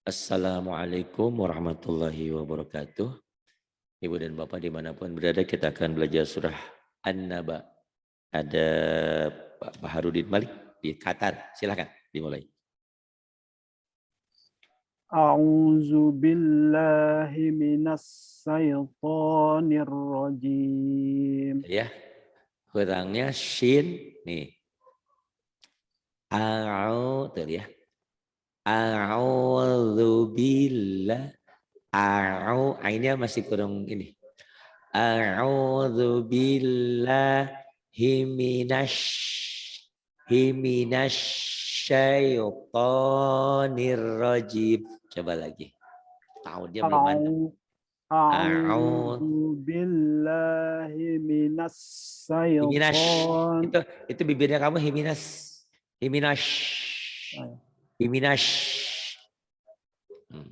Assalamualaikum warahmatullahi wabarakatuh. Ibu dan Bapak dimanapun berada, kita akan belajar surah An-Naba. Ada Pak Baharudin Malik di Qatar. Silahkan dimulai. A'udzu billahi minas syaitonir rajim. Ya, kurangnya shin nih. A'u tuh ya. A'udzu billah. A'u ainnya masih kurang ini. A'udzu billahi minasy syaitonir rajim. Coba lagi. Tahu dia belum mantap. A'udzu A'udzu billahi minas himinas. syaiton. Itu bibirnya kamu himinas. Himinas. Himinas. Hmm.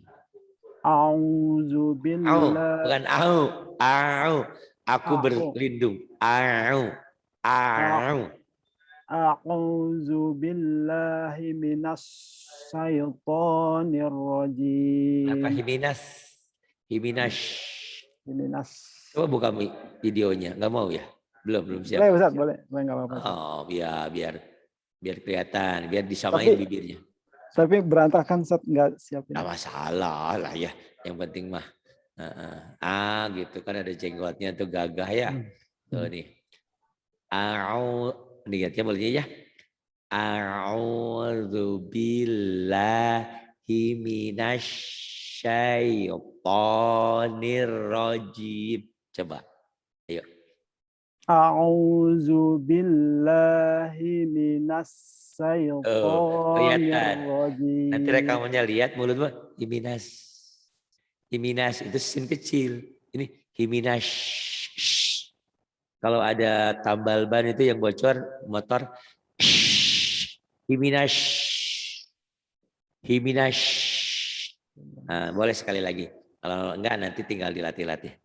A'udzu Au, billahi bukan au. Au. Aku a'u berlindung. Au. Au. A'udzu billahi minas syaitonir Apa rajim. himinas? Himinas. Minas. Coba buka videonya. Nggak mau ya? Belum siap. Boleh Ustaz, boleh. Boleh enggak apa-apa Ustaz. Oh, biar kelihatan, biar disamain Tapi bibirnya. berantakan Ustaz enggak siapin. Nggak masalah lah ya. Yang penting mah. Gitu kan ada jenggotnya tuh gagah ya. Tuh nih. Lihat ya boleh ya. A'udzu billahi minasyaitonir rajim. Coba. Ayo. A'udzu billahi minas syaitonir Kelihatan. Nanti rajim. rekamannya lihat mulutmu himinas. Himinas itu sin kecil. Ini himinas. Kalau ada tambal ban itu yang bocor motor himinas. Himinas. Nah, boleh sekali lagi. Kalau enggak nanti tinggal dilatih-latih.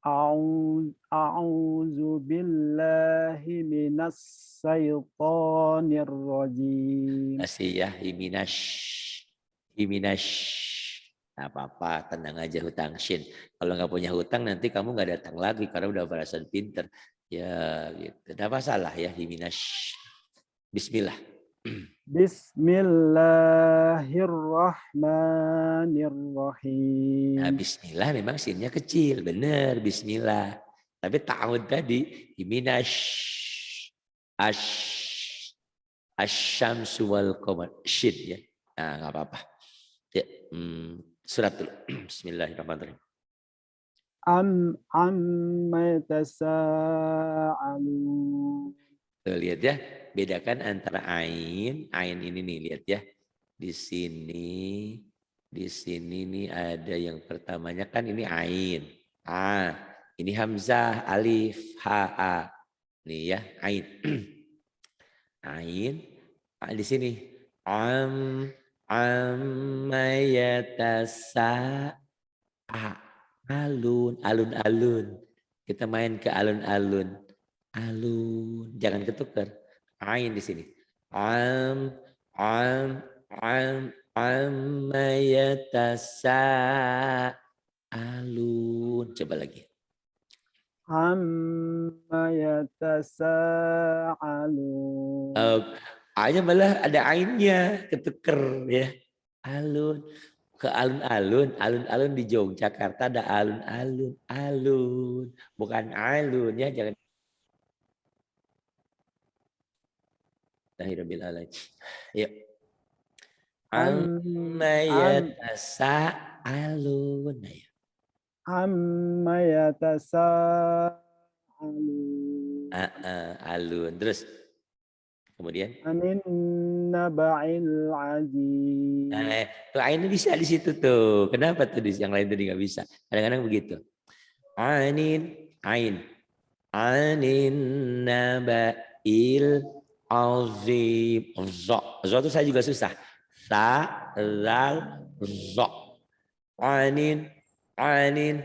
A'udzu billahi minas syaitonir rajim. Masih ya himinas. Himinas. Nah, apa-apa, tenang aja hutang shin. Kalau nggak punya hutang nanti kamu nggak datang lagi karena udah perasaan pinter. Ya gitu. Tidak masalah ya himinas. Bismillah. Nah, Bismillahirrahmanirrahim. bismillah memang sinnya kecil, bener bismillah. Tapi ta'awud tadi himinas ash asyamsu wal qamar shin ya. Nah, nggak apa-apa. Ya, surat dulu. Bismillahirrahmanirrahim. Amma yatasaalun. Tuh, lihat ya, bedakan antara ain ini nih, lihat ya. Di sini nih ada yang pertamanya kan ini ain. Ini hamzah, alif, ha, a. Nih ya, ain. Ain, di sini. Amma yatasa alun-alun. Kita main ke alun-alun. Alun, jangan ketukar. Ain di sini. Am, amma yatasaalun. Coba lagi. Amma yatasaalun. A-nya malah ada ainnya, ketuker ya. Alun. Ke alun-alun, alun-alun di Yogyakarta ada alun-alun, alun, bukan alun ya, jangan. Alhamdulillahirabbil alamin. Ya. Amma yatasaalun. Ya. Amma yatasaalun. Alun. Terus kemudian Anin naba'il azim. tuh ain bisa di situ tuh. Kenapa tuh yang lain tadi nggak bisa? Kadang-kadang begitu. Ain. Anin naba'il azim. Zo itu saya juga susah. Sa, zal, zo. Anin, anin,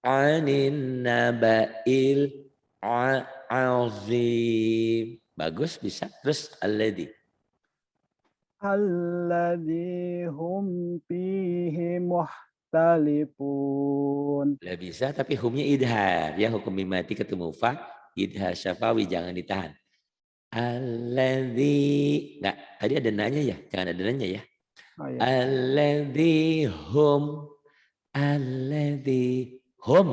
anin naba'il azim. Bagus bisa. Terus alladhi. alladzi hum fihi mukhtalifun. Udah bisa tapi humnya idhar ya, hukum mimati ketemu fa idhar syafawi jangan ditahan. Alladzi enggak tadi ada nanya ya, jangan ada nanya ya. Oh ya. Alladzi hum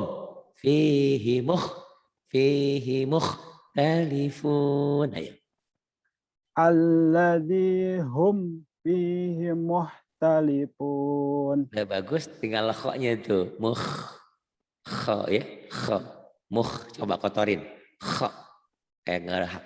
fihi mukhtalifun. Ayo. Alladzi hum fihi mukhtalifun. Udah bagus, tinggal kho-nya itu. Kho ya, kho. Coba kotorin. Kho. Kayak ngerah.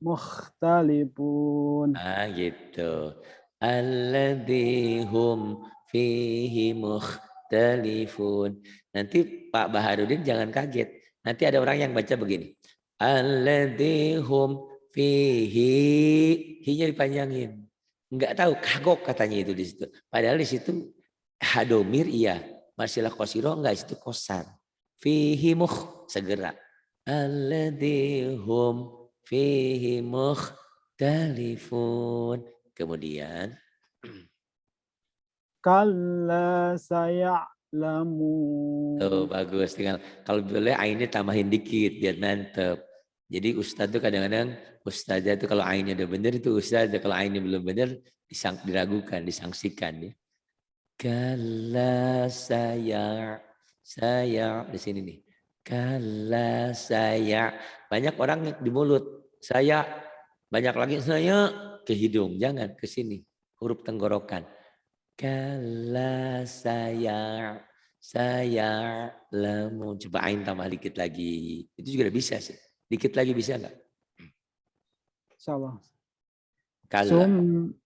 Mukhtalifun. Gitu. Alladzi hum fihi mukhtalifun. Nanti Pak Baharudin jangan kaget. Nanti ada orang yang baca begini. Alladzi hum fihi. Hi-nya dipanjangin. Enggak tahu, kagok katanya itu di situ. Padahal di situ hadomir iya. Marsilah kosiro enggak, di situ kosar. Fihi segera. Alladzi hum fihi mukhtalifun. Kemudian Kalla saya'lamun. tuh bagus, tinggal kalau boleh ainnya tambahin dikit biar mantep. Jadi ustadz tuh kadang-kadang ustazah tuh kalau ainnya udah bener itu ustazah, kalau ainnya belum bener diragukan, disangsikan ya. Kalla saya di sini nih. Kalla saya banyak orang di mulut saya, banyak lagi saya ke hidung, jangan ke sini huruf tenggorokan. Kalla saya lamun, coba ain tambah dikit lagi, itu juga bisa sih, dikit lagi bisa nggak? Insyaallah. Kalla.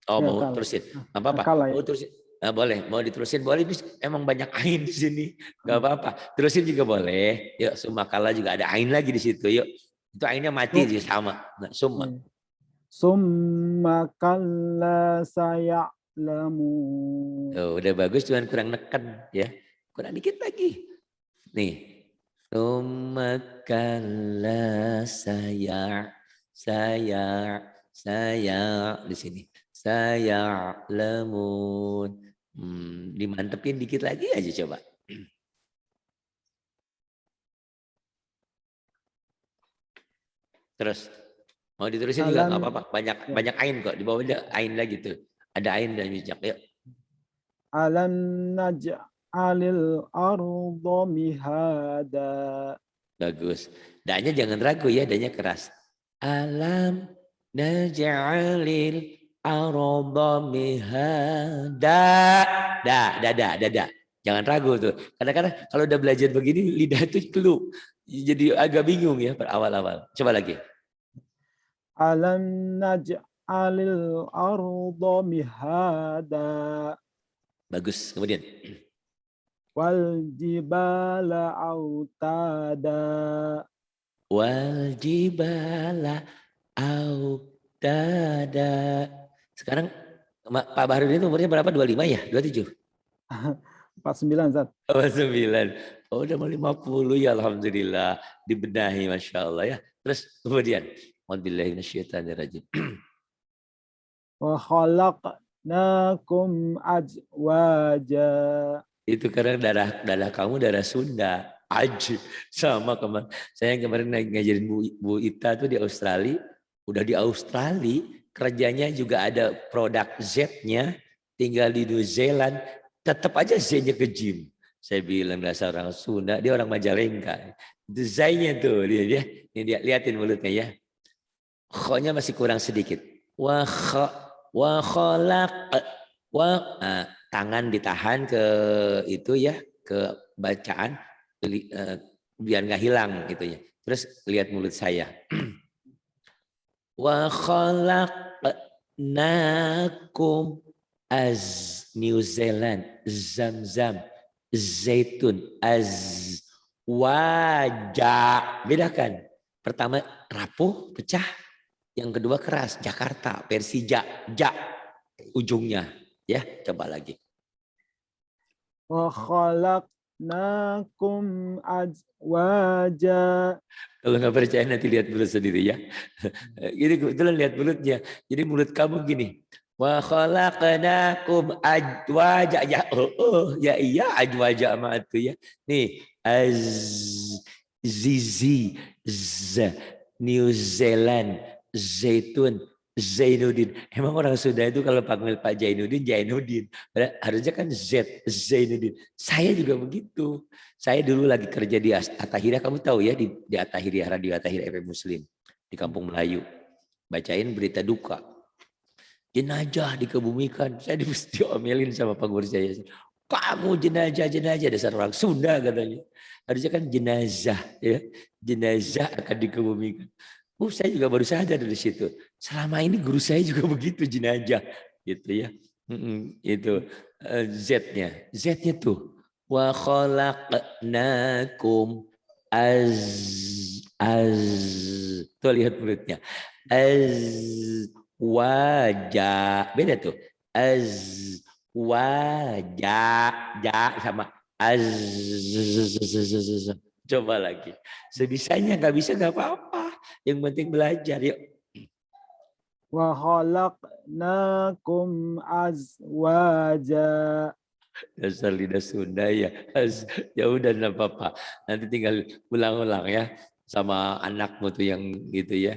Oh ya, mau kala. terusin, apa Kala ya. mau terusin? Nah, boleh, mau diterusin boleh, emang banyak ain di sini, nggak apa-apa. Terusin juga boleh. Yuk, summa kala juga ada ain lagi di situ. Yuk, itu ainnya mati juga sama. Nah, summa. Summa kalla saya'lamun. Tuh, udah bagus, cuman kurang neken ya. Kurang dikit lagi. Nih. Summa kalla saya di sini. Saya lemun. Dimantepin dikit lagi aja coba. Terus mau diterusin juga nggak apa-apa. Banyak ain kok. Di bawah ada ain lagi tuh. Ada ain dan bijak. Yuk. Alam naj'alil arda mihada. Bagus. Danya jangan ragu ya, danya keras. Alam naj'alil arda mihada. Da. Jangan ragu tuh. Kadang-kadang kalau udah belajar begini lidah tuh keluh. Jadi agak bingung ya per awal-awal. Coba lagi. Alam naj'alil arda mihada. Bagus. Kemudian. Wal jibala autada. Wal jibala autada. Sekarang Pak Baharudin umurnya berapa? 25 ya? 27? 49 Zat. 9. Oh udah mau 50 ya alhamdulillah. Dibenahi Masya Allah ya. Terus kemudian. Alhamdulillah minasyaitanirrajim. Wa khalaqnakum azwaja. Itu karena darah kamu darah Sunda. Aj sama kemarin. Saya kemarin ngajarin Bu Ita tuh di Australia. Udah di Australia. Kerjanya juga ada produk Z-nya. Tinggal di New Zealand. Tetap aja Z-nya ke gym. Saya bilang dasar orang Sunda. Dia orang Majalengka. Desainnya tuh. Dia liatin mulutnya ya. Kho-nya masih kurang sedikit. Wa khalaq. Tangan ditahan ke itu ya, ke bacaan biar nggak hilang gitu ya. Terus lihat mulut saya. Wa khalaqnakum az New Zealand, zam-zam, zaitun, az wajah. Bedakan. Pertama rapuh, pecah. Yang kedua keras, Jakarta, Persija, ujungnya. Ya, coba lagi. Wa khalaqnakum azwaja. Kalau nggak percaya nanti lihat mulut sendiri ya. Jadi kebetulan lihat mulutnya. Jadi mulut kamu gini. Wa khalaqnakum ajwaja. Ya, ya iya ajwaja sama itu ya. Nih, Zizi, New Zealand, Zaitun, Zainuddin. Emang orang Sunda itu kalau panggil Pak Zainuddin, Zainuddin. Harusnya kan Zainuddin. Saya juga begitu. Saya dulu lagi kerja di Attahiriyah. Kamu tahu ya di Attahiriyah, Radio Attahiriyah FM Muslim. Di Kampung Melayu. Bacain berita duka. Jenazah dikebumikan. Saya diomelin sama Pak Guru saya. Kamu jenazah, dasar orang Sunda katanya. Harusnya kan jenazah ya. Jenazah akan dikebumikan. Saya juga baru sadar dari situ. Selama ini guru saya juga begitu jenazah gitu ya. Itu Z-nya. Z-nya tuh wa khalaqnakum tuh lihat mulutnya. Wajah beda tuh wajah sama coba lagi sebisanya nggak bisa nggak apa-apa yang penting belajar yuk. Wa khalaqnakum azwaja. Dasar lidah Sunda ya. Ya udah enggak apa-apa. Nanti tinggal ulang-ulang ya sama anakmu tuh yang gitu ya.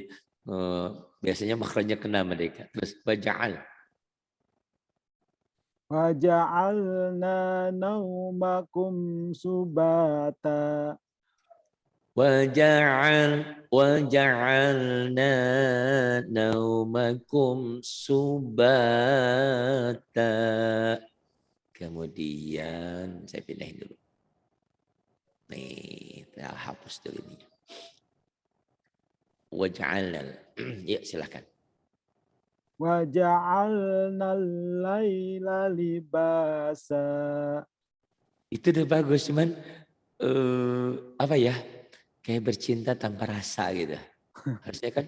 Biasanya makronya kena mereka. Terus baja'al. Waja'alna naumakum subata. Waja'alna naumakum subata. Kemudian saya pindahin dulu. Nih, kita hapus dulu ini. Waja'alna. Ya, silakan. Waja'alna al-laila libasa. Itu udah bagus, cuman apa ya? Kayak bercinta tanpa rasa gitu. Harusnya kan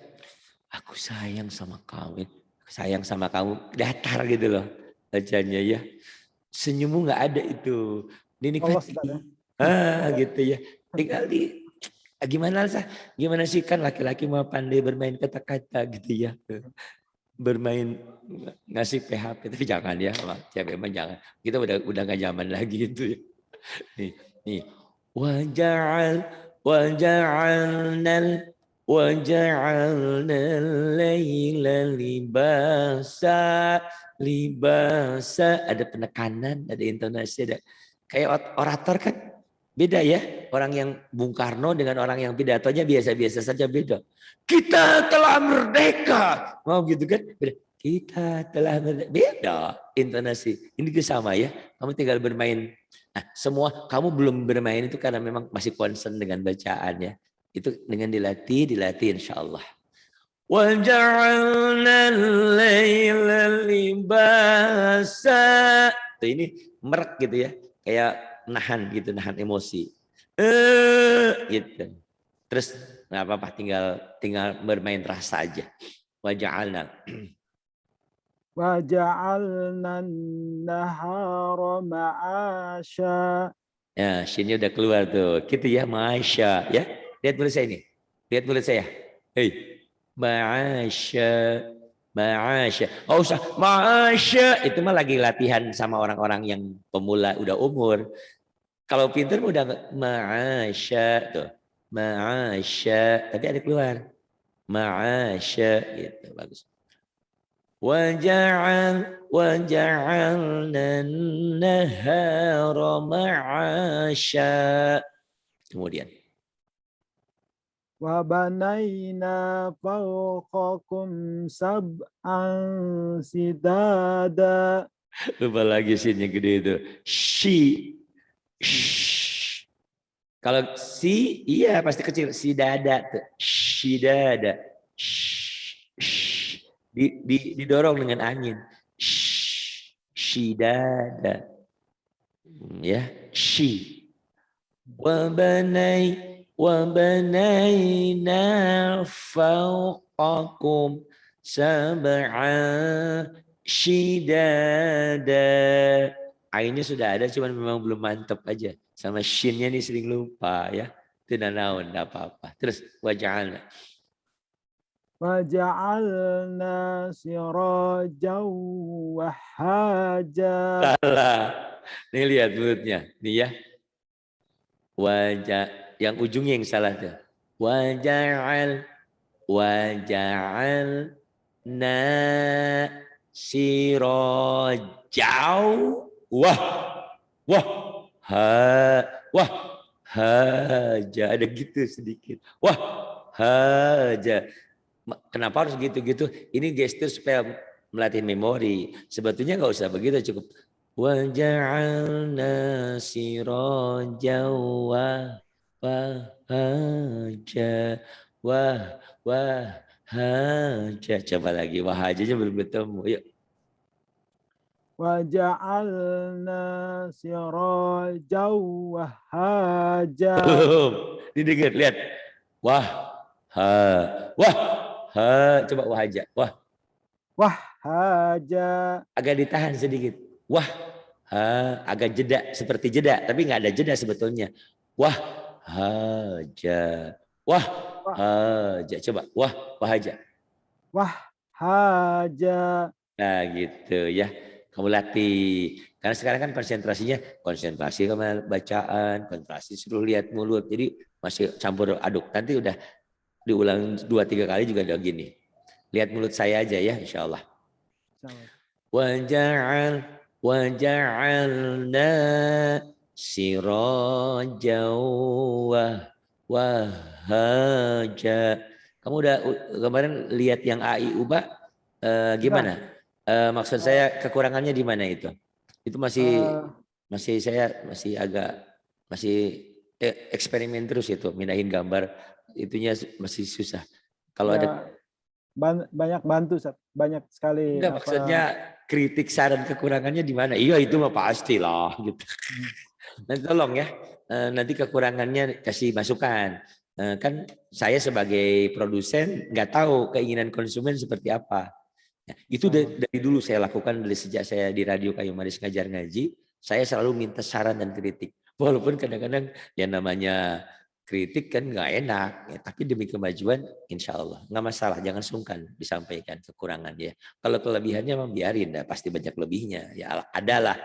aku sayang sama kamu, datar gitu loh bacanya ya. Senyummu nggak ada itu. Dinikmati. Gitu ya. Tinggal gimana sih kan laki-laki mau pandai bermain kata-kata gitu ya. Bermain ngasih PHP tapi jangan ya, cewek memang jangan. Kita udah nggak zaman lagi itu ya. Nih. Waja'alna laila libasa ada penekanan, ada intonasi, ada kayak orator kan beda ya. Orang yang Bung Karno dengan orang yang pidatonya biasa-biasa saja beda. Kita telah merdeka. Mau gitu kan? Beda. Kita telah merdeka. Beda intonasi. Ini juga sama ya. Kamu tinggal bermain. Nah, semua kamu belum bermain itu karena memang masih concern dengan bacaan ya. Itu dengan dilatih insya Allah. Waja'alna al-laila libasa. Ini merek gitu ya. Kayak nahan emosi. Gitu. Terus nggak apa-apa tinggal bermain rasa aja. Waja'alna. Waja'alna nahara ma'asya. Ya, shinnya udah keluar tuh. Gitu ya, Masya. Ya, lihat mulut saya ini. Lihat mulut saya. Hei. Ma'asya. Oh usah. Ma'asya. Itu mah lagi latihan sama orang-orang yang pemula udah umur. Kalau pintar udah ma'asya tuh. Ma'asya. Tapi ada keluar. Ma'asya. Gitu. Bagus. Waja'alna an-nahara ma'asya. Kemudian Wa banaina fawqakum sab'an sidada. lupa lagi sinnya gede itu. Kalau si iya pasti kecil. Si dada tuh. Si dada. Didorong dengan angin. Si dada. Ya, si. وبنينا فوقكم سبعا شدادا. Ainnya sudah ada, cuman memang belum mantap aja. Sama shinnya nih sering lupa ya. Itu naon, enggak apa-apa. Terus waja'alna. وجعلنا سراجا وهاجا. Salah. Nih lihat mulutnya. Nih ya. Wajah yang ujungnya yang salah tuh. Waja'al na sirajau wah wah wah haja ada gitu sedikit. Wah haja. Kenapa harus gitu-gitu? Ini gestur supaya melatih memori. Sebetulnya nggak usah begitu, cukup waja'alna sirajan wahaja wahaja. Coba lagi wahajanya belum ketemu. Yuk. وجعلنا سراجا وهاجا. Belum. Didengar, lihat. Wah ha wah ha. Coba wahaja. Wah وهاجا. agak ditahan sedikit. Wah agak jeda seperti jeda tapi nggak ada jeda sebetulnya. Wah haja wah haja coba wah haja. وهاجا. Nah gitu ya, kamu latih karena sekarang kan konsentrasi sama bacaan, konsentrasi suruh lihat mulut, jadi masih campur aduk. Nanti udah diulang 2-3 kali juga udah gini. Lihat mulut saya aja ya, insya Allah. Waja'alna sirajan wahaja. Kamu udah kemarin lihat yang AI Uba gimana? Maksud saya kekurangannya di mana itu? Itu masih saya masih agak masih eksperimen terus itu, mindahin gambar itunya masih susah. Kalau ada banyak bantu, banyak sekali enggak maksudnya kritik saran kekurangannya di mana? Iya itu mah pastilah gitu. Nanti tolong ya, nanti kekurangannya kasih masukan. Kan saya sebagai produsen nggak tahu keinginan konsumen seperti apa. Ya, itu dari dulu saya lakukan dari sejak saya di Radio Kayu Manis ngajar ngaji, saya selalu minta saran dan kritik. Walaupun kadang-kadang yang namanya kritik kan nggak enak, ya, tapi demi kemajuan insya Allah nggak masalah, jangan sungkan disampaikan kekurangan ya. Kalau kelebihannya memang biarin, dah, pasti banyak lebihnya ya, adalah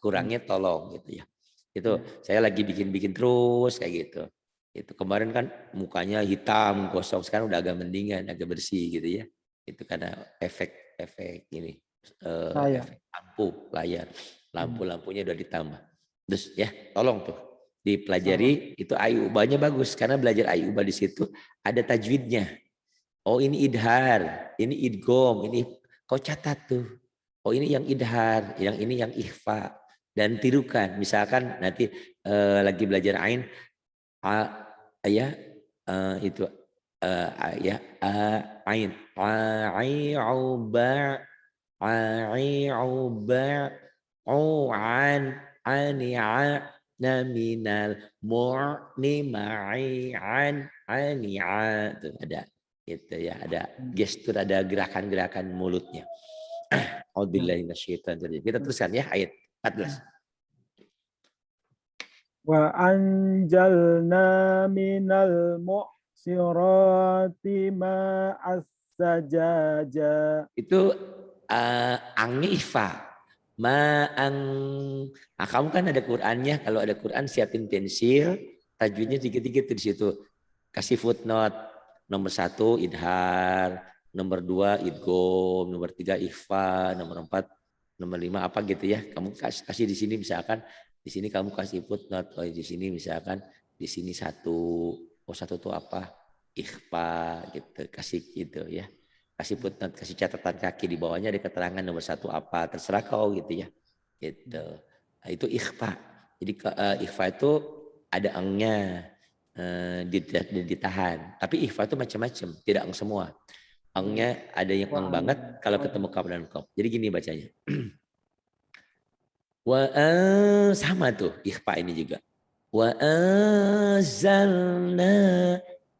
kurangnya tolong gitu ya. Itu saya lagi bikin-bikin terus kayak gitu. Itu kemarin kan mukanya hitam gosong, sekarang udah agak mendingan, agak bersih gitu ya. Itu karena efek ini efek layar lampu-lampunya udah ditambah. Terus ya tolong tuh dipelajari, itu ayubahnya bagus karena belajar ayubah di situ ada tajwidnya. Oh ini idhar, ini idgom, ini kau catat tuh. Oh ini yang idhar, yang ini yang ikhfa, dan tirukan. Misalkan nanti lagi belajar ain, ya itu ya ain, aiuba, aiuba, an, ania, naminal, mu'ni ma'i'an, ania, tuh ada. Itu ya, ada gestur, ada gerakan-gerakan mulutnya. Auzubillahi minasyaitonir rajim. Kita teruskan ya ayat 14. Wa anjalna minal mu'sirati ma'as sajaja. Itu angifa. Ma'ang. Nah, kamu kan ada Qur'annya, kalau ada Qur'an siapin pensil, tajwidnya dikit-dikit di situ. Kasih footnote. Nomor 1 idhar, nomor 2 idgham, nomor 3 ikhfa, nomor 4, nomor 5 apa gitu ya. Kamu kasih di sini misalkan, di sini kamu kasih footnote. Oh di sini misalkan di sini 1, oh 1 itu apa? Ikhfa gitu, kasih gitu ya. Kasih footnote, kasih catatan kaki di bawahnya ada keterangan nomor 1 apa, terserah kau gitu ya. Gitu. Nah, itu ikhfa. Jadi ikhfa itu ada angnya, ditahan. Tapi ikhfa itu macam-macam, tidak ang semua. Angnya ada yang ang banget kalau ketemu kaf dan qaf. Jadi gini bacanya. Sama tuh ikhfa ini juga. Wa anzalna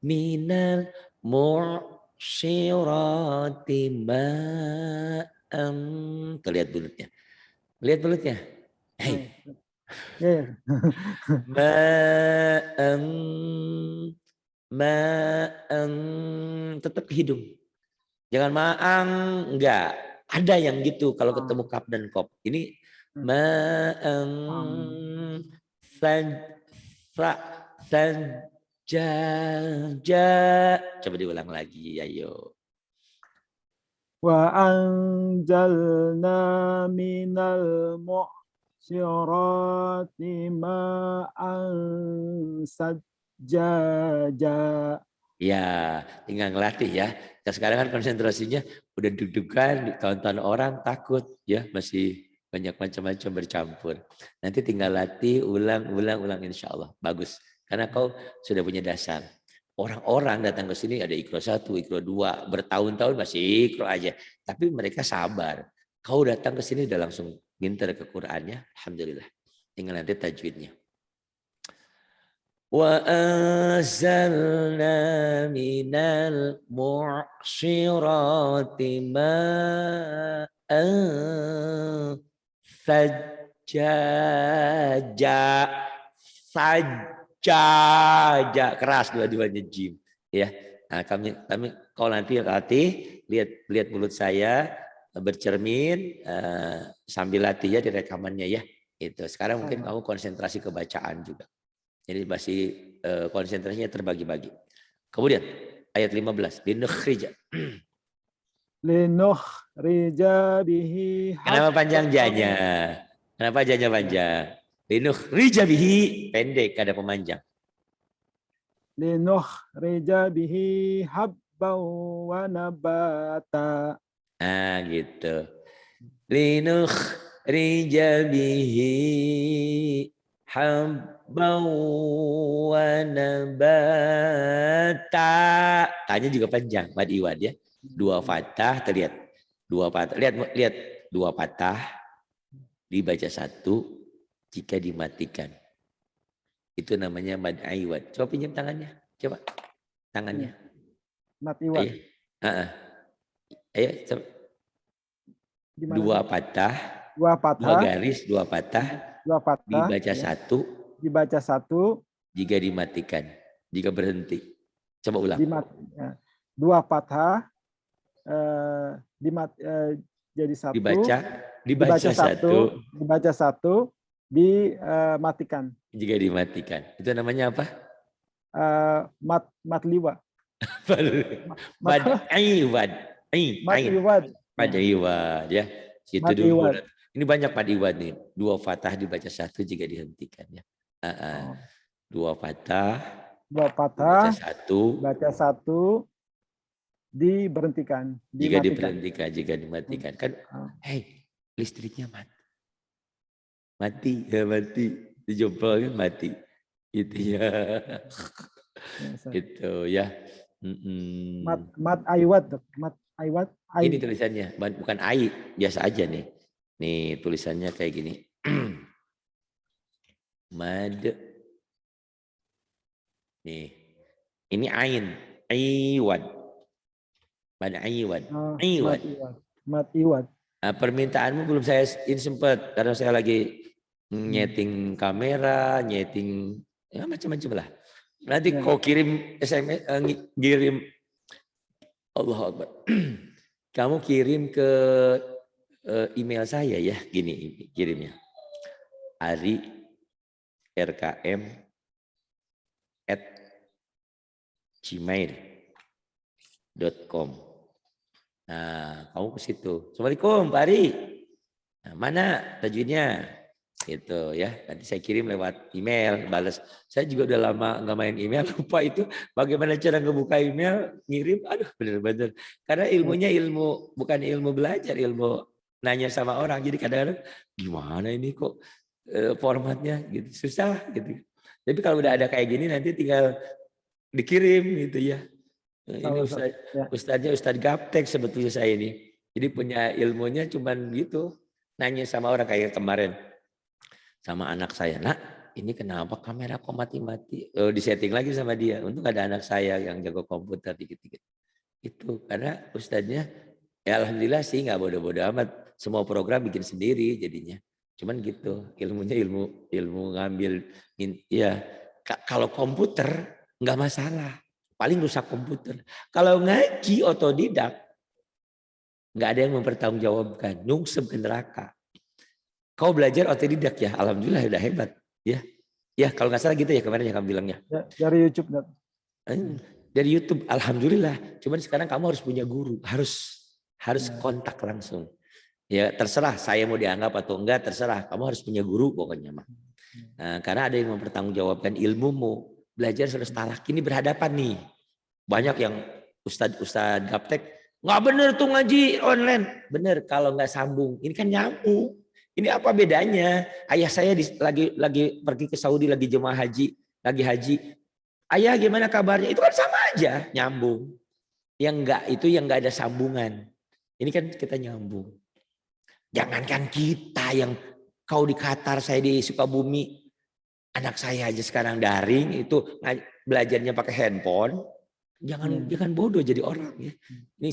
minal mu'syirati ma'am. Tuh lihat bulutnya. Lihat bulutnya. Hei. Ma'am. Ma'am. Tetap ke hidung. Jangan maang, enggak. Ada yang gitu kalau ketemu kap dan kop. Ini maang san sa san ja ja. Coba diulang lagi, ayo. Wa anjalna minal mu'sirati ma'an sajjaja. Ya, tinggal ngelatih ya. Nah, sekarang kan konsentrasinya udah deg-degan, tonton orang takut ya, masih banyak macam-macam bercampur. Nanti tinggal latih, ulang, insya Allah. Bagus. Karena kau sudah punya dasar. Orang-orang datang ke sini ada ikro 1, ikro 2, bertahun-tahun masih ikro aja. Tapi mereka sabar. Kau datang ke sini udah langsung pinter ke Qur'annya, alhamdulillah. Tinggal nanti tajwidnya. وأنزلنا من المعصرات ماء ثجاجا sajaja keras dua-duanya jim ya. Nah, kami kalau nanti latih lihat mulut saya bercermin sambil latih ya di rekamannya ya. Itu sekarang mungkin kamu konsentrasi ke bacaan juga. Jadi masih konsentrasinya terbagi-bagi. Kemudian ayat 15. Linukhrija. Linukhrija bihi. Kenapa panjang janya? Kenapa janya panjang? Linukhrija bihi. Pendek, ada pemanjang. Linukhrija bihi habban wa nabata. Nah gitu. Linukhrija bihi habban wa nabata. Tanya juga panjang, mad iwad ya. Dua fatah, terlihat. Dua patah, lihat dua patah dibaca satu jika dimatikan. Itu namanya mad iwad. Coba pinjam tangannya, coba tangannya. Mad iwad. Ayo coba. Dua patah, dua garis, dua patah, dibaca ya. Dibaca satu, jika dimatikan, jika berhenti. Coba ulang. Dua patah, jadi satu. Dibaca satu, dimatikan. Jika dimatikan, itu namanya apa? Mat liwa. Mad iwad. Mad iwad ya. Itu dulu. Ini banyak mad iwad nih. Dua fatah dibaca satu jika dihentikan ya. Dua patah. Baca satu, diberhentikan. Jika diberhentikan, jika dimatikan. Kan, listriknya mati. Dijempol kan mati. Gitu ya. Gitu ya. Mat iwad. Ini tulisannya, bukan ai, biasa aja nih. Nih tulisannya kayak gini. Mad. Nih. Ini ain, iwad. Mad iwad. Mat iwad. Nah, permintaanmu belum saya ini sempat karena saya lagi nyeting kamera, nyeting ya macam-macam lah. Nanti kau kirim SMS, kirim Allah Akbar. Kamu kirim ke email saya ya, gini kirimnya. Ari RKM @gmail.com. Nah, kamu ke situ. Assalamualaikum Pak Ari. Nah, mana tajwidnya? Itu ya. Nanti saya kirim lewat email, balas. Saya juga udah lama nggak main email, lupa itu bagaimana cara ngebuka email, ngirim. Aduh, bener-bener. Karena ilmunya bukan ilmu belajar, ilmu nanya sama orang. Jadi kadang-kadang gimana ini kok formatnya gitu, susah gitu. Tapi kalau udah ada kayak gini nanti tinggal dikirim gitu ya. Ini Ustadznya Ustadz Gaptek sebetulnya saya ini. Jadi punya ilmunya cuman gitu. Nanya sama orang kayak kemarin. Sama anak saya. Nak, ini kenapa kamera kok mati-mati? Disetting lagi sama dia. Untuk ada anak saya yang jago komputer dikit-dikit. Itu karena Ustadznya ya alhamdulillah sih nggak bodoh-bodoh amat. Semua program bikin sendiri jadinya. Cuman gitu. Ilmunya ilmu ngambil. Ya kalau komputer nggak masalah. Paling rusak komputer. Kalau ngaji otodidak, Nggak ada yang mempertanggungjawabkan. Nyungsep ke neraka. Kau belajar otodidak ya, alhamdulillah udah hebat. Ya, ya kalau nggak salah gitu ya kemarin yang kamu bilangnya. Ya, dari YouTube. Dari YouTube, alhamdulillah. Cuman sekarang kamu harus punya guru, harus kontak langsung. Ya terserah saya mau dianggap atau enggak, terserah. Kamu harus punya guru pokoknya mah. Nah, karena ada yang mempertanggungjawabkan ilmumu. Belajar harus talak ini berhadapan nih. Banyak yang Ustadz gaptek, nggak bener tuh ngaji online. Bener kalau nggak sambung. Ini kan nyambung. Ini apa bedanya? Ayah saya lagi pergi ke Saudi, lagi jemaah haji, lagi haji. Ayah gimana kabarnya? Itu kan sama aja, nyambung. Yang enggak itu yang enggak ada sambungan. Ini kan kita nyambung. Jangankan kita yang kau di Qatar, saya di Sukabumi, anak saya aja sekarang daring itu belajarnya pakai handphone. Jangan bodoh jadi orang ya. Ini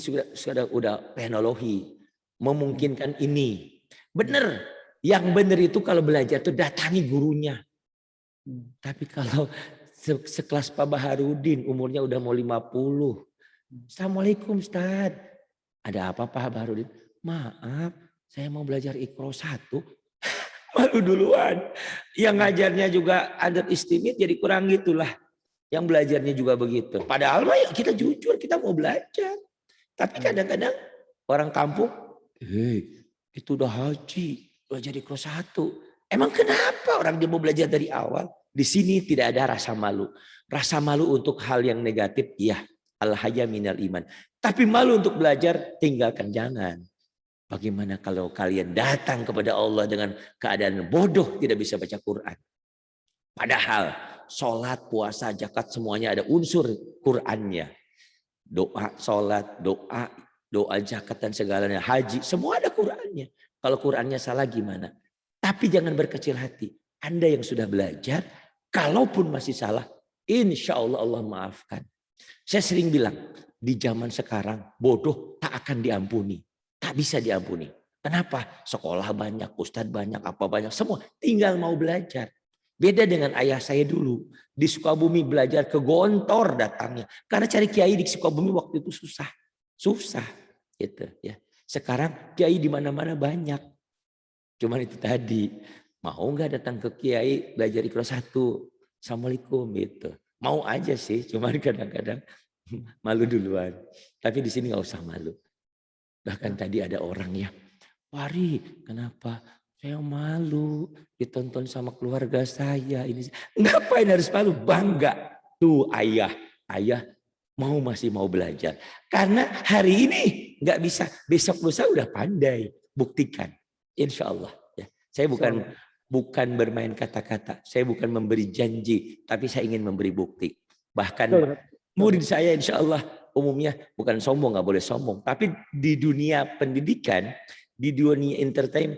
udah teknologi memungkinkan ini. Bener. Yang bener itu kalau belajar tuh datangi gurunya. Tapi kalau sekelas Pak Baharudin umurnya udah mau 50. Assalamualaikum Ustaz. Ada apa Pak Baharudin? Maaf, saya mau belajar Iqra 1. Malu duluan. Yang ngajarnya juga adat istimid jadi kurang gitulah. Yang belajarnya juga begitu. Padahal mah kita jujur, kita mau belajar. Tapi kadang-kadang orang kampung, itu udah haji, belajar Iqra 1. Emang kenapa orang dia mau belajar dari awal? Di sini tidak ada rasa malu. Rasa malu untuk hal yang negatif, iya. Al-haya minal iman. Tapi malu untuk belajar, tinggalkan, jangan. Bagaimana kalau kalian datang kepada Allah dengan keadaan bodoh, tidak bisa baca Quran. Padahal sholat, puasa, zakat semuanya ada unsur Qurannya. Doa, sholat, doa zakat dan segalanya, haji, semua ada Qurannya. Kalau Qurannya salah gimana? Tapi jangan berkecil hati. Anda yang sudah belajar, kalaupun masih salah, insya Allah Allah maafkan. Saya sering bilang, di zaman sekarang bodoh tak akan diampuni. Tak bisa diampuni. Kenapa? Sekolah banyak, ustadz banyak, apa banyak, semua tinggal mau belajar. Beda dengan ayah saya dulu. Di Sukabumi belajar ke Gontor datangnya. Karena cari kiai di Sukabumi waktu itu susah. Susah. Gitu, ya. Sekarang kiai di mana-mana banyak. Cuman itu tadi. Mau nggak datang ke kiai belajar Iqra 1? Assalamualaikum gitu. Mau aja sih, cuman kadang-kadang malu duluan. Tapi di sini nggak usah malu. Bahkan tadi ada orang ya, Wari, kenapa? Saya malu ditonton sama keluarga saya. Ini ngapain harus malu? Bangga. Tuh ayah masih mau belajar. Karena hari ini nggak bisa, besok lusa udah pandai. Buktikan, insya Allah. Ya. Saya bukan bermain kata-kata. Saya bukan memberi janji, tapi saya ingin memberi bukti. Bahkan murid saya insya Allah umumnya bukan sombong, nggak boleh sombong. Tapi di dunia pendidikan, di dunia entertain,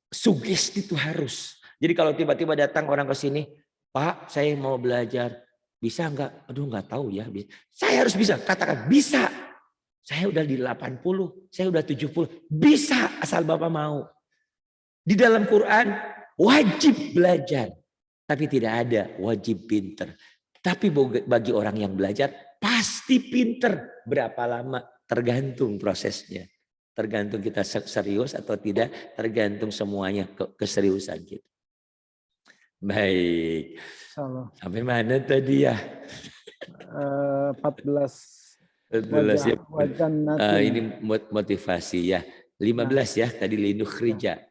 sugesti itu harus. Jadi kalau tiba-tiba datang orang ke sini, Pak, saya mau belajar, bisa nggak? Aduh nggak tahu ya. Saya harus bisa, katakan bisa. Saya udah di 80, saya udah 70, bisa asal Bapak mau. Di dalam Quran wajib belajar, tapi tidak ada wajib pinter. Tapi bagi orang yang belajar pasti pinter. Berapa lama? Tergantung prosesnya. Tergantung kita serius atau tidak. Tergantung semuanya keseriusan kita. Baik. Sampai mana tadi ya? 14 ya. wajah ini motivasi ya. 15 ya tadi linukhrija.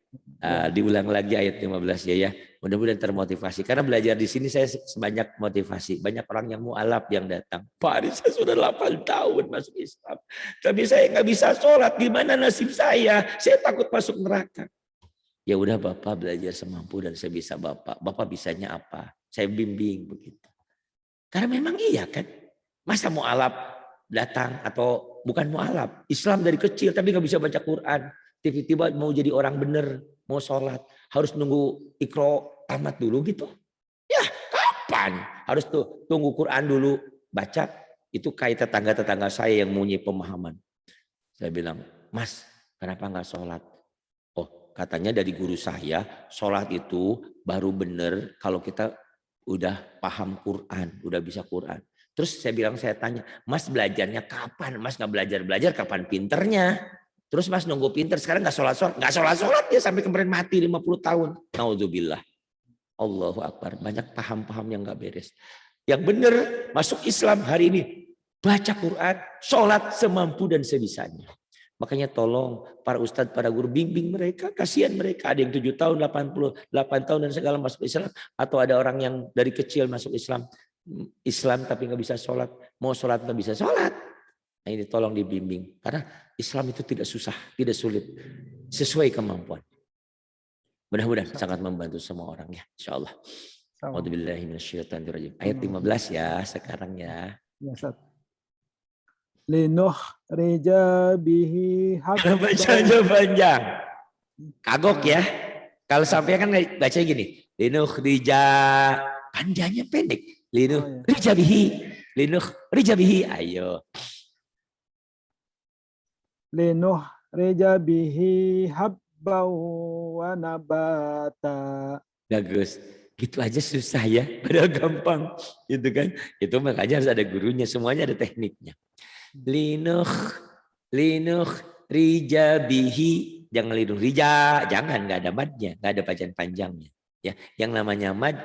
Diulang lagi ayat 15 ya. Mudah-mudahan termotivasi. Karena belajar di sini saya sebanyak motivasi. Banyak orang yang mualaf yang datang. Pak, saya sudah 8 tahun masuk Islam. Tapi saya nggak bisa sholat. Gimana nasib saya? Saya takut masuk neraka. Ya udah Bapak belajar semampu dan sebisa Bapak. Bapak bisanya apa? Saya bimbing begitu. Karena memang iya kan. Masa mualaf datang atau bukan mualaf. Islam dari kecil tapi nggak bisa baca Quran. Tiba-tiba mau jadi orang bener, mau sholat, harus nunggu Iqra tamat dulu gitu. Ya kapan? Harus tunggu Quran dulu, baca. Itu kayak tetangga-tetangga saya yang punya pemahaman. Saya bilang, Mas, kenapa nggak sholat? Oh, katanya dari guru saya, sholat itu baru bener kalau kita udah paham Quran, udah bisa Quran. Terus saya tanya, Mas belajarnya kapan? Mas nggak belajar kapan pinternya? Terus Mas nunggu pinter, sekarang nggak sholat ya sampai kemarin mati 50 tahun. Naudzubillah. Allahu Akbar. Banyak paham-paham yang nggak beres. Yang benar masuk Islam hari ini. Baca Quran, sholat semampu dan sebisanya. Makanya tolong para ustadz, para guru bimbing mereka. Kasihan mereka. Ada yang 7 tahun, 88 tahun dan segala masuk Islam. Atau ada orang yang dari kecil masuk Islam. Islam tapi nggak bisa sholat. Mau sholat nggak bisa sholat. Nah ini tolong dibimbing. Karena Islam itu tidak susah, tidak sulit. Sesuai kemampuan. Mudah-mudahan sangat membantu semua orang ya. InsyaAllah. A'udzubillahi minasyaitonirrajim. Ayat 15 ya sekarang ya. Ya, Ustaz. Linuh rija bihi Bacanya panjang. Kagok ya. Kalau sampai kan baca gini. Linuh rija. Panjangnya pendek. Linuh rija bihi. Linuh rija bihi. Ayo. Linuh rija bihi habbau wa nabata. Bagus. Gitu aja susah ya. Padahal gampang. Gitu kan. Itu makanya harus ada gurunya. Semuanya ada tekniknya. Linuh rija bihi. Jangan linuh rija. Jangan. Nggak ada madnya. Nggak ada bacaan panjangnya. Ya, yang namanya mad.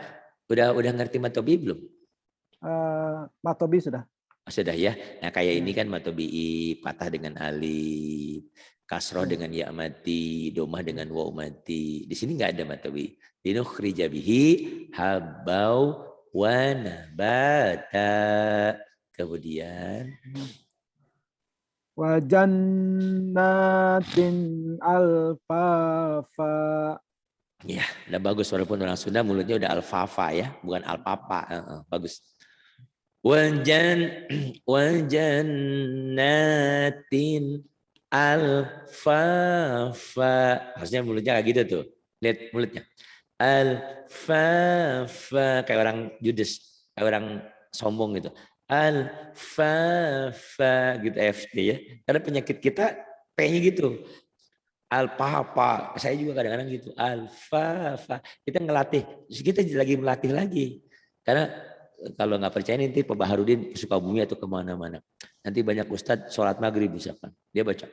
Udah ngerti matobi belum? Matobi sudah. Sudah ya. Nah kayak ini kan matobi patah dengan alif. Kasroh dengan ya mati, domah dengan waw mati. Di sini nggak ada matobi. Linukhrija bihi habau wa nabata. Kemudian wa jannatin alfafa. Ya, udah bagus walaupun orang Sunda mulutnya udah alfafa ya, bukan alpapa. Bagus. Wa jannatin alfafa. Harusnya mulutnya kayak gitu tuh. Lihat mulutnya. Alfafa. Kayak orang judes. Kayak orang sombong gitu. Alfafa. Gitu FT ya. Karena penyakit kita P-nya gitu. Alfafa. Saya juga kadang-kadang gitu. Alfafa. Kita ngelatih. Kita lagi melatih lagi. Karena kalau nggak percaya nanti Pak Baharudin Sukabumi atau kemana-mana. Nanti banyak ustadz sholat maghrib misalkan. Dia baca.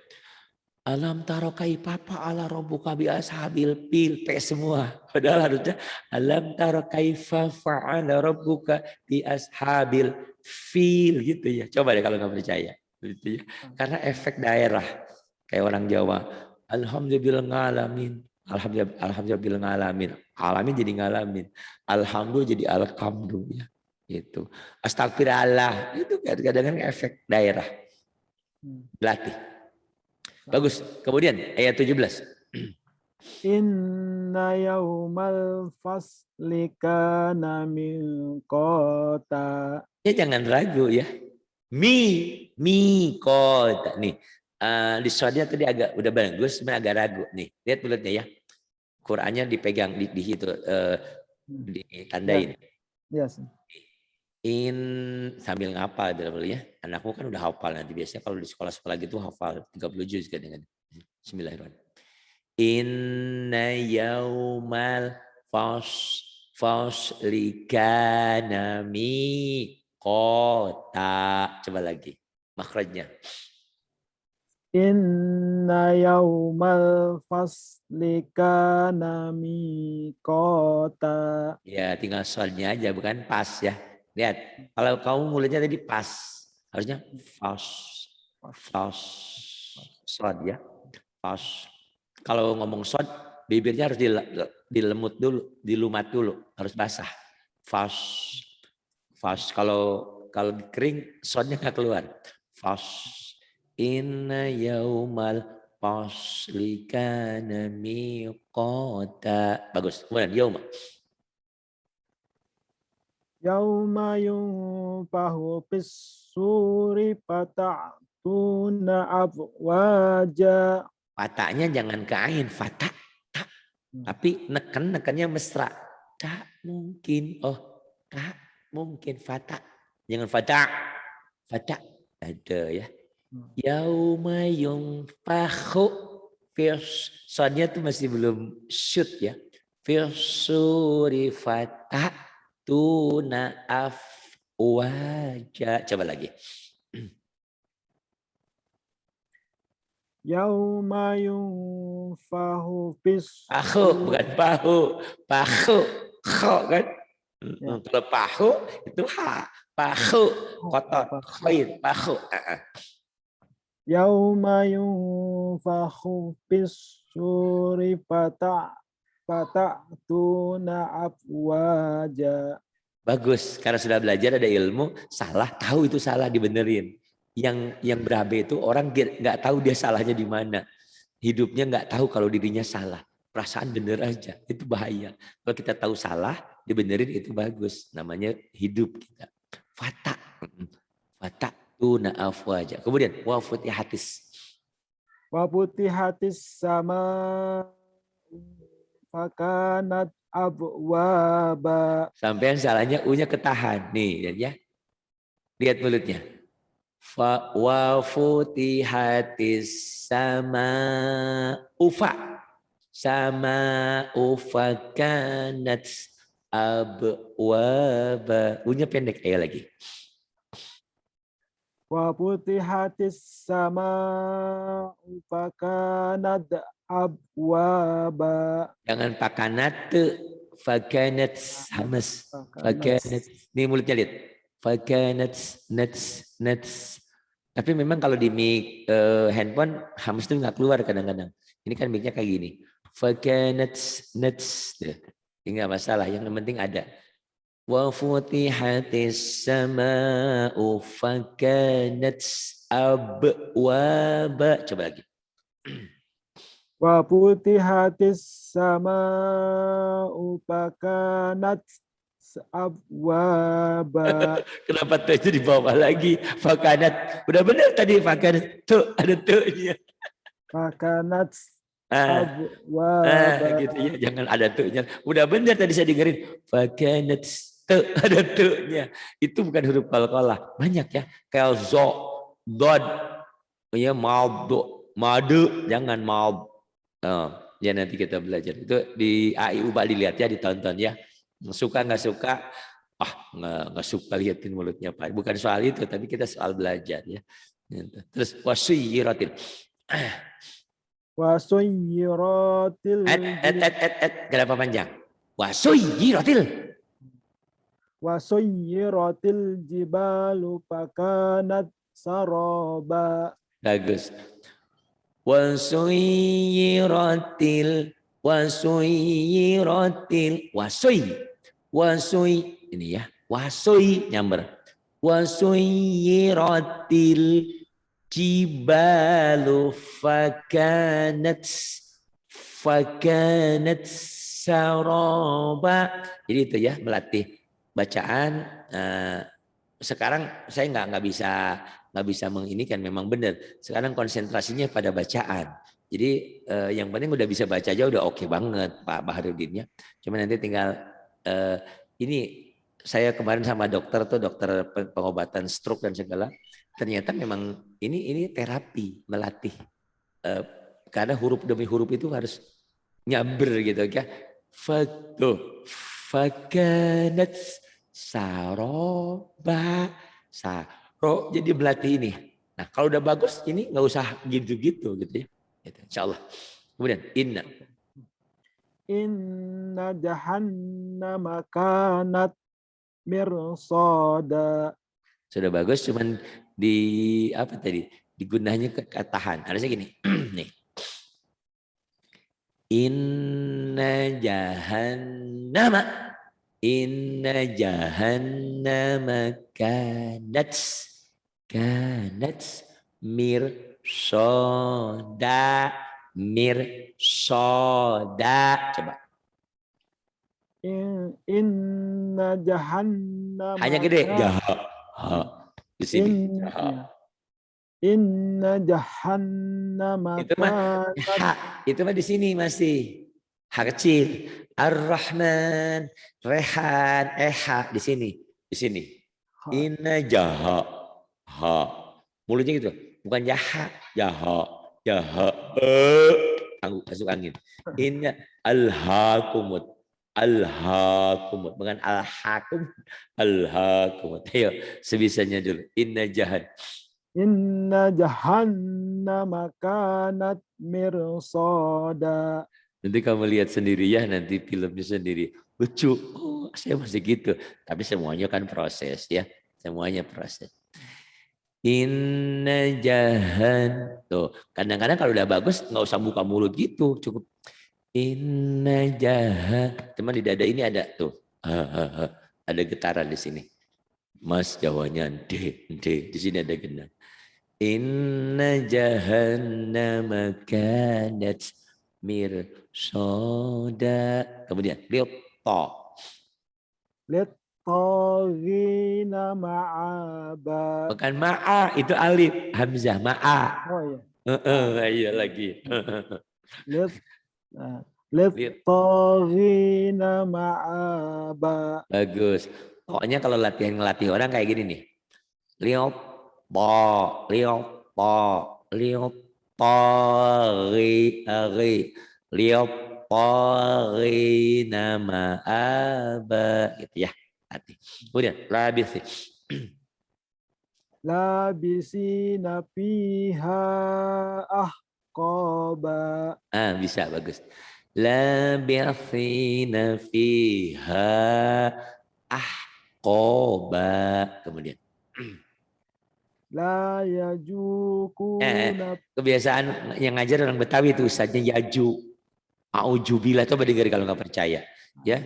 Alam taro kaifa ala rabbuka bi ashabil fil. P semua. Padahal harusnya alam taro kaifa fa'ala rabbuka bi ashabil fil gitu ya. Coba deh kalau nggak percaya. Gitu ya. Karena efek daerah. Kayak orang Jawa. Alhamdulillah ngalamin. Alhamdulillah ngalamin. Alamin jadi ngalamin. Alhamdulillah jadi alhamdulillah. Gitu. Astagfirullah. Itu kadang-kadang efek daerah. Latih. Bagus. Kemudian ayat 17. Inna yaumal fasli kana miqata. Ya jangan ragu ya. Mi kota nih. Di soalnya tadi agak udah bagus, sebenarnya agak ragu nih. Lihat mulutnya ya. Qurannya dipegang di situ ditandain. Yes. Sambil ngapal ya. Anakku kan udah hafal nanti biasanya kalau di sekolah-sekolah gitu hafal 30 juz kan dengan Bismillahirrahmanirrahim. Inna yaumal fasli kana miqata. Coba lagi makhrajnya. Inna yaumal fasli kana miqata. Ya tinggal soalnya aja bukan pas ya. Lihat, kalau kamu mulutnya tadi pas, harusnya fas, sod ya, fas. Kalau ngomong sod, bibirnya harus dilemut dulu, dilumat dulu, harus basah. Fas. Kalau kering, sodnya nggak keluar. Fas. Inna yaumal fasli kana miqata. Bagus. Kemudian yauma. Yauma yunfahu fis-suri fata'tuna afwaja. Fatanya jangan ke ain, fata. Tapi nekannya mesra. Tak mungkin. Oh, tak mungkin fata. Jangan fata. Fata. Ada ya. Yauma yunfahu. Soalnya tuh masih belum shoot ya. Fis-suri fata. Tuna afwaja. Coba lagi. Yauma yunfahu Pahu, fis-sur. bukan pahu. Pahu, kho kan? Ya. Kalau pahu itu ha. Pahu, kotor. Apa? Khoir, pahu. Yauma yunfahu fis-suri fata'tuna afwaja. Bagus, karena sudah belajar ada ilmu, salah tahu itu salah dibenerin. Yang berabe itu orang nggak tahu dia salahnya di mana. Hidupnya nggak tahu kalau dirinya salah. Perasaan bener aja, itu bahaya. Kalau kita tahu salah, dibenerin itu bagus. Namanya hidup kita. Fata. Fata tuna afwaja. Kemudian wafutihatis. Wa putihatis sama fakanat abwaba. Sampai yang salahnya u-nya ketahan. Nih, ya. Lihat mulutnya. Fa wa futihatis sama ufa sama ufa kanat abwaba. U-nya pendek, ayo lagi. Wa putihatis sama fakanat abwaba. Jangan pakanat, fakanat hamas. Fakanat. Fakanat. Nih mulutnya lihat. Fakanat nats. Tapi memang kalau di mic handphone hamas itu nggak keluar kadang-kadang. Ini kan mic-nya kayak gini. Fakanat nats. Ini nggak masalah. Yang penting ada. Wa futihatis sama'u fakanat abwaba. Coba lagi. Wa putihatis sama fakanat abwaba. Kenapa tuh itu di bawah lagi? Fakanat. Udah benar tadi fakanat. Tuh ada tuh-nya. Fakanat Ah, abwaba. gitu ya. Jangan ada tuh-nya. Udah benar tadi saya dengerin. Fakanat. Tuh ada tuh-nya. Itu bukan huruf qalqalah. Banyak ya. Kayak zo, dod, ya madu, madu. Jangan madu. Oh, ya nanti kita belajar. Itu di AIU Bali lihat ya, ditonton ya. Suka nggak suka, nggak suka liatin mulutnya Pak. Bukan soal itu, tapi kita soal belajar ya. Terus wasiyiratil. Wasuyiratil Kenapa panjang? Wasiyiratil. wasuyiratil jibalu fakanat saroba. Bagus. Wasuyiratil. Wasui ini ya, wasui nyamber. Wasuyiratil jibalu fakanat saroba. Jadi itu ya, melatih bacaan. Sekarang saya nggak bisa menginikan, memang benar. Sekarang konsentrasinya pada bacaan. Jadi yang penting udah bisa baca aja udah oke banget Pak Baharudinnya. Cuma nanti tinggal ini saya kemarin sama dokter pengobatan stroke dan segala. Ternyata memang ini terapi, melatih. Karena huruf demi huruf itu harus nyamber gitu ya. Fakanat saroba saro, jadi melatih ini. Nah kalau udah bagus ini nggak usah gitu-gitu gitu ya. Gitu, insya Allah. Kemudian Inna jahannama kanat mirsada. sudah bagus, cuman di apa tadi? Digunanya ketahan. Harusnya gini. Nih. Inna jahannama kanat mirsada. Coba. Inna jahannama Hanya gede. Di sini. Inna jahannama Itu mah itu mah di sini masih ha kecil. Ar-Rahman, Rehan, di sini. Inna mulutnya gitu, bukan jaha. Masuk angin. Inna alhaakumut, bukan alhaakum, alhaakumut. Ayo sebisanya dulu. Inna jahan. Inna jahannama kanat mirsada. Nanti kamu lihat sendiri ya, nanti filmnya sendiri. Lucu. Oh, saya masih gitu. Tapi semuanya kan proses ya. Semuanya proses. Inna jahan. Tuh, kadang-kadang kalau udah bagus nggak usah buka mulut gitu, cukup inna jahan. Cuman di dada ini ada tuh. Ada getaran di sini. Mas Jawanya D, D. Di sini ada genang. Inna jahannama kanat mirsoda. Kemudian lihat to. Littagina ma'aba. Bukan ma'a, itu alif. Hamzah, ma'a. Oh ya. Ah, Iya lagi. lit nah, Lihat. littagina ma'aba. Bagus. Pokoknya kalau latihan ngelatih orang kayak gini nih. Liop po, liop po, liop po, ri, liop po, nama aba, gitu ya. Hati. Kemudian labis sih. Labisina fiha ahqaba. Ah, bisa bagus. Labisina fiha ahqoba. Kemudian. La Eh, yajukuna. kebiasaan yang ngajar orang Betawi itu ustaznya Yaju. Aujubillah, coba dengar kalau nggak percaya. Ya,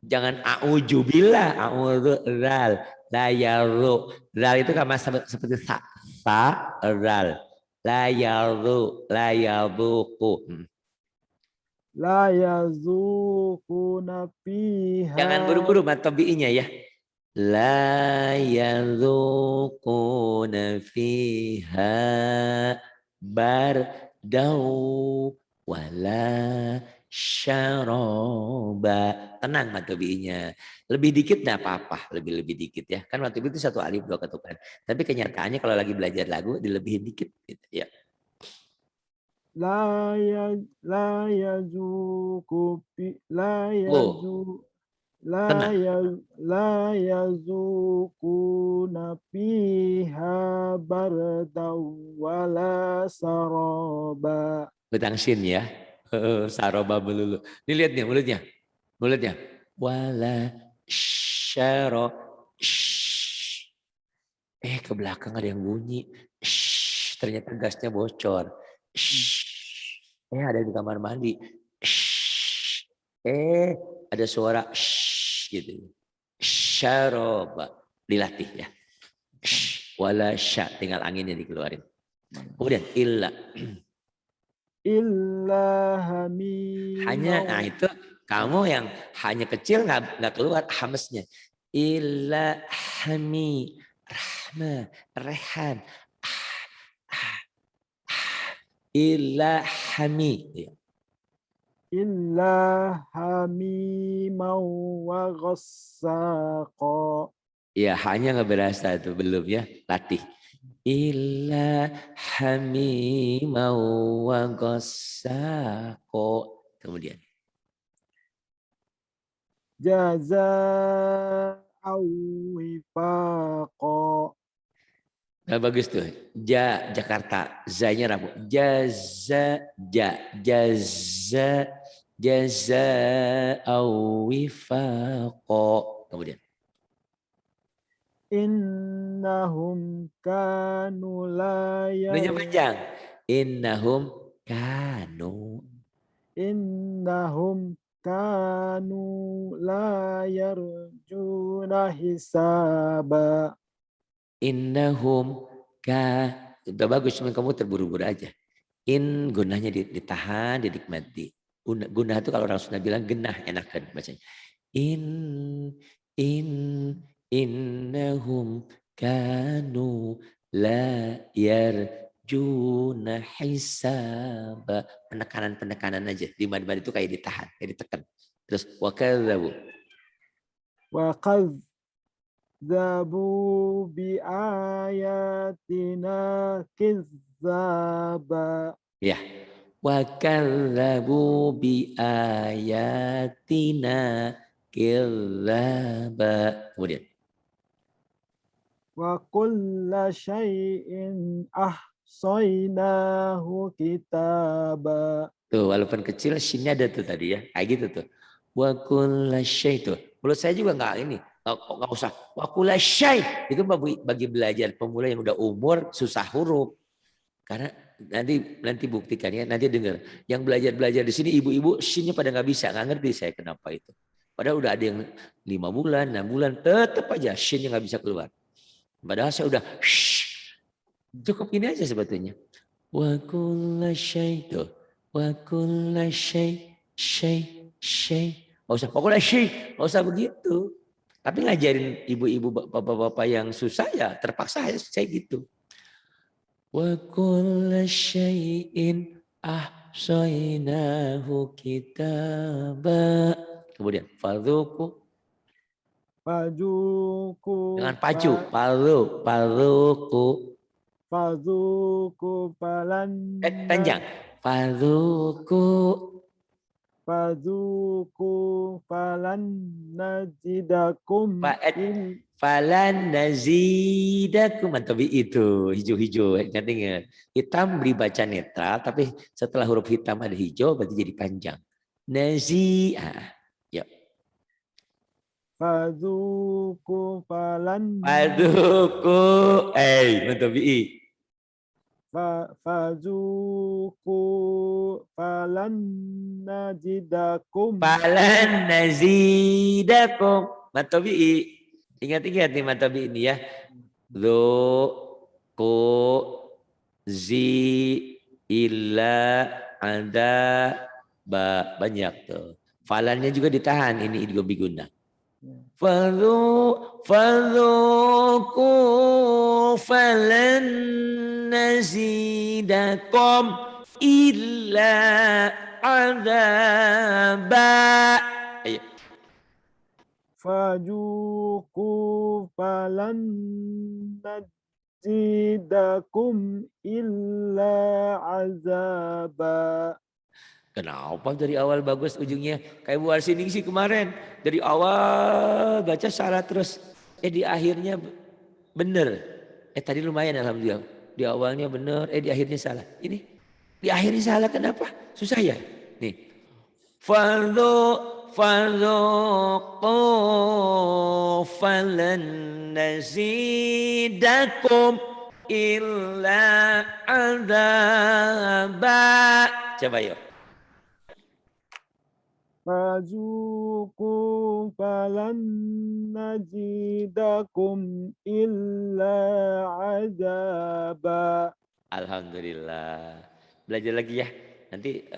jangan aujubillah, ral, layaru. Ral itu kan seperti sa, ral. Layaru, layaruku. La yazukuna Jangan fiha. buru-buru matobi'inya ya. La yadzuquna fiha bardau wala syaroba. Tenang matobi'inya. Lebih dikit enggak apa-apa, lebih dikit ya. Kan matobi itu satu alif dua ketukan. Tapi kenyataannya kalau lagi belajar lagu dilebihin dikit gitu ya. La yazuku la Oh, yazu tenang. la yazukuna fiha bardaw wala saraba. Betang sin ya. Saroba melulu. Ini lihat nih mulutnya. Mulutnya. Wala syaro. Ke belakang ada yang bunyi. Ternyata gasnya bocor. Ada di kamar mandi. Ada suara gitu. Syaroba. Dilatih ya. Wala sya. Tinggal anginnya dikeluarin. Kemudian illa. Illa Hanya, hamimau. nah itu kamu yang hanya kecil nggak keluar hamesnya. Illa hami rahma rehan illa hami. Illa hamimau wa ghassaqa. Ya hanya nggak berasa tuh belum ya latih. Illa hamimau wa ghassaqo. Kemudian Jaza'au wifaqa. nah, bagus tuh. Jakarta. Zanya rabu. Jaza au wifaqo. Kemudian. Innahum kanu la Nunya yar panjang. Innahum kanu. Innahum kanu la yarjuna hisaba. Innahum ka. Udah bagus, cuma kamu terburu-buru aja. Gunahnya ditahan, dinikmati. Gunah itu kalau orang Sunda bilang genah, enakan bacanya. In, in, innahum kanu la yarjuna hisaba. Penekanan-penekanan aja. Di mana-mana itu kayak ditahan, kayak ditekan. Terus wakadzabu. Wa kadzabu bi ayatina kizzaba. Ya. Wakadzabu bi ayatina killaba. Kemudian wa kulla syai'in ahsaynahu kitaba. Tuh, walaupun kecil, shinnya ada tuh tadi ya. Kayak gitu tuh. Wa kullasyai tuh. Menurut saya juga nggak ini. Nggak usah. Wa kullasyai. Itu bagi belajar pemula yang udah umur, susah huruf. Karena nanti buktikan ya, nanti dengar. Yang belajar-belajar di sini ibu-ibu shinnya pada nggak bisa, nggak ngerti saya kenapa itu. Padahal udah ada yang 5 bulan, 6 bulan, tetap aja shinnya nggak bisa keluar. Padahal saya udah cukup ini aja sebetulnya. Wa kullasyai tuh. Wa kullasyai syai. Nggak usah, wa kullasyai, nggak usah begitu. Tapi ngajarin ibu-ibu, bapak-bapak yang susah ya terpaksa saya gitu. Wa kullasyai'in ahsaynahu kitaba. Kemudian fadzuku Fazuku dengan paju, fadzuku. fazuku falan Panjang. Fadzuku. fazuku falan najidakum il Falan nazidakum tapi itu hijau-hijau ingat hitam dibaca netral tapi setelah huruf hitam ada hijau berarti jadi panjang yuk fazuku falan paduku mentabi fazuku falan najidakum falan nazidakum mentabi ingat-ingat nih mentabi ini ya do ko zi illa ada banyak tuh falannya juga ditahan ini idgham biguna fadzuku falan nazidakum illa azaba. Ayo. fajuku falan najidakum illa azaba. Kenapa dari awal bagus ujungnya kayak Bu Arsining sih kemarin dari awal baca salah terus di akhirnya bener tadi lumayan alhamdulillah di awalnya bener di akhirnya salah ini di akhirnya salah kenapa susah ya nih fadzuqu falan nazidakum illa azaba coba yuk Fazuku falan najidakum illa azaba. Alhamdulillah. Belajar lagi ya. Nanti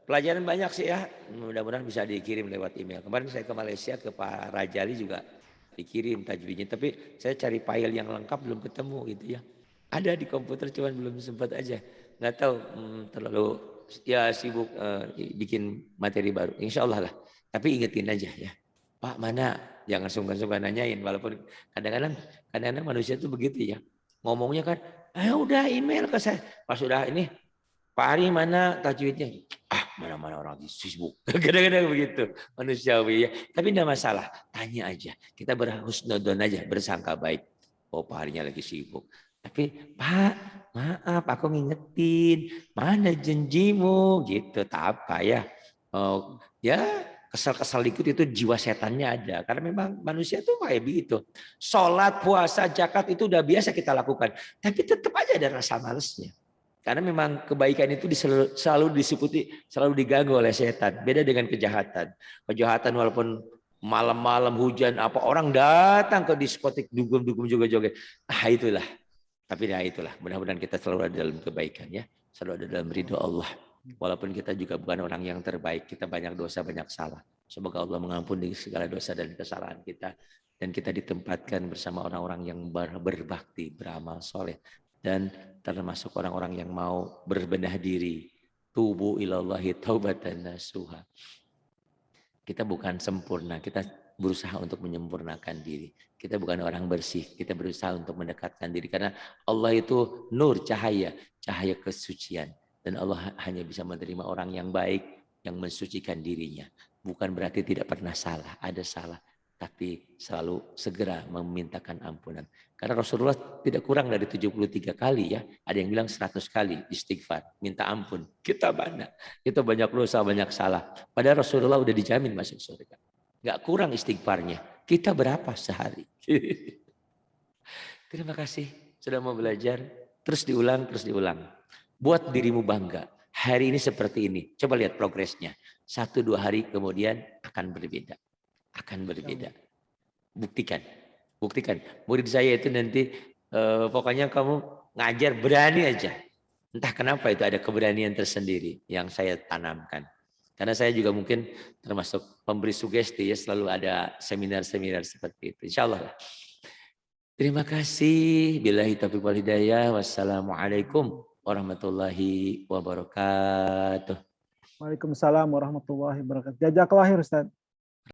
pelajaran banyak sih ya. Mudah-mudahan bisa dikirim lewat email. Kemarin saya ke Malaysia ke Pak Rajali juga dikirim tajwidnya. Tapi saya cari file yang lengkap belum ketemu gitu ya. Ada di komputer cuman belum sempat aja. Nggak tahu terlalu ya sibuk bikin materi baru. Insya Allah lah. Tapi ingetin aja ya. Pak mana? Jangan sungkan-sungkan nanyain. Walaupun kadang-kadang manusia tuh begitu ya. Ngomongnya kan udah email ke saya. Pas sudah ini, Pak Ari mana tajwidnya? Mana-mana orang sibuk. Kadang-kadang begitu manusiawi ya. Tapi tidak masalah, tanya aja. Kita berhusnudon aja, bersangka baik. Oh Pak Arinya lagi sibuk. Tapi Pak, maaf aku ngingetin. Mana janjimu? Gitu, tak apa ya. Oh, ya kesal-kesal dikit itu jiwa setannya ada. Karena memang manusia tuh kayak begitu. Sholat, puasa, zakat itu udah biasa kita lakukan. Tapi tetap aja ada rasa malesnya. Karena memang kebaikan itu selalu disiputi, selalu diganggu oleh setan. Beda dengan kejahatan. Kejahatan walaupun malam-malam hujan apa orang datang ke diskotik dugem-dugem juga joget. Itulah. Tapi itulah. Mudah-mudahan kita selalu ada dalam kebaikan ya. Selalu ada dalam ridho Allah. Walaupun kita juga bukan orang yang terbaik, kita banyak dosa, banyak salah. Semoga Allah mengampuni segala dosa dan kesalahan kita. Dan kita ditempatkan bersama orang-orang yang berbakti, beramal soleh. Dan termasuk orang-orang yang mau berbenah diri. Tubu ilallahi taubatan nasuha. Kita bukan sempurna, kita berusaha untuk menyempurnakan diri. Kita bukan orang bersih, kita berusaha untuk mendekatkan diri. Karena Allah itu nur, cahaya kesucian. Dan Allah hanya bisa menerima orang yang baik, yang mensucikan dirinya. Bukan berarti tidak pernah salah, ada salah. tapi selalu segera memintakan ampunan. Karena Rasulullah tidak kurang dari 73 kali ya. Ada yang bilang 100 kali istighfar, minta ampun. Kita mana? Kita banyak dosa, banyak salah. Padahal Rasulullah udah dijamin masuk surga. Nggak kurang istighfarnya. Kita berapa sehari? Terima kasih sudah mau belajar. Terus diulang, terus diulang. Buat dirimu bangga. Hari ini seperti ini. Coba lihat progresnya. 1-2 hari kemudian akan berbeda. Akan berbeda. Buktikan. Buktikan. Murid saya itu nanti pokoknya kamu ngajar berani aja. Entah kenapa itu ada keberanian tersendiri yang saya tanamkan. Karena saya juga mungkin termasuk pemberi sugesti ya, selalu ada seminar-seminar seperti itu. Insya Allah. Terima kasih. Billahi taufiq wal hidayah. Wassalamualaikum warahmatullahi wabarakatuh. Waalaikumsalam warahmatullahi wabarakatuh. Jazakallah khair Ustaz.